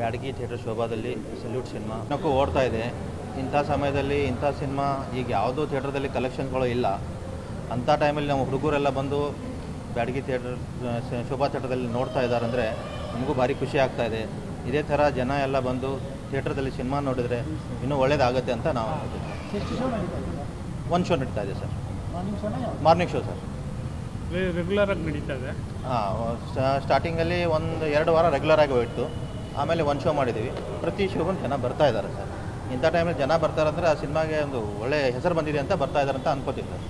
Byadgi theatre ಶೋಭಾದಲ್ಲಿ salute cinema ನಕ್ಕೂ ಓಡ್ತಾ ಇದೆ. ಇಂಥ ಸಮಯದಲ್ಲಿ ಇಂಥ ಸಿನಿಮಾ ಈಗ ಯಾವುದೋ ಥಿಯೇಟ್ರದಲ್ಲಿ ಕಲೆಕ್ಷನ್ಗಳು ಇಲ್ಲ. ಅಂಥ ಟೈಮಲ್ಲಿ ನಾವು ಹುಡುಗರೆಲ್ಲ ಬಂದು ಬ್ಯಾಡಗಿ ಥಿಯೇಟರ್ ಶೋಭಾ ಥಿಯೇಟ್ರದಲ್ಲಿ ನೋಡ್ತಾ ಇದ್ದಾರೆ ಅಂದರೆ ನಮಗೂ ಭಾರಿ ಖುಷಿ ಆಗ್ತಾ ಇದೆ. ಇದೇ ಥರ ಜನ ಎಲ್ಲ ಬಂದು ಥಿಯೇಟ್ರದಲ್ಲಿ ಸಿನಿಮಾ ನೋಡಿದರೆ ಇನ್ನೂ ಒಳ್ಳೇದಾಗುತ್ತೆ ಅಂತ ನಾವು ಒಂದು ಶೋ ನಡೀತಾ ಇದೆ ಸರ್. Morning show sir. ರೆಗ್ಯುಲರಾಗಿ ನಡೀತಾ ಇದೆ. ಸ್ಟಾರ್ಟಿಂಗಲ್ಲಿ 1-2 ವಾರ ರೆಗ್ಯುಲರಾಗಿ ಹೋಯಿತು. ಆಮೇಲೆ ಒಂದು ಶೋ ಮಾಡಿದ್ದೀವಿ. ಪ್ರತಿ ಶೋಗೂ ಜನ ಬರ್ತಾ ಇದ್ದಾರೆ ಸರ್. ಇಂಥ ಟೈಮಲ್ಲಿ ಜನ ಬರ್ತಾರೆ ಅಂದರೆ ಆ ಸಿನಿಮಾಗೆ ಒಂದು ಒಳ್ಳೆಯ ಹೆಸರು ಬಂದಿದೆ ಅಂತ ಬರ್ತಾ ಇದ್ದಾರೆ ಅಂತ ಅನ್ಕೋತೀವಿ ಸರ್.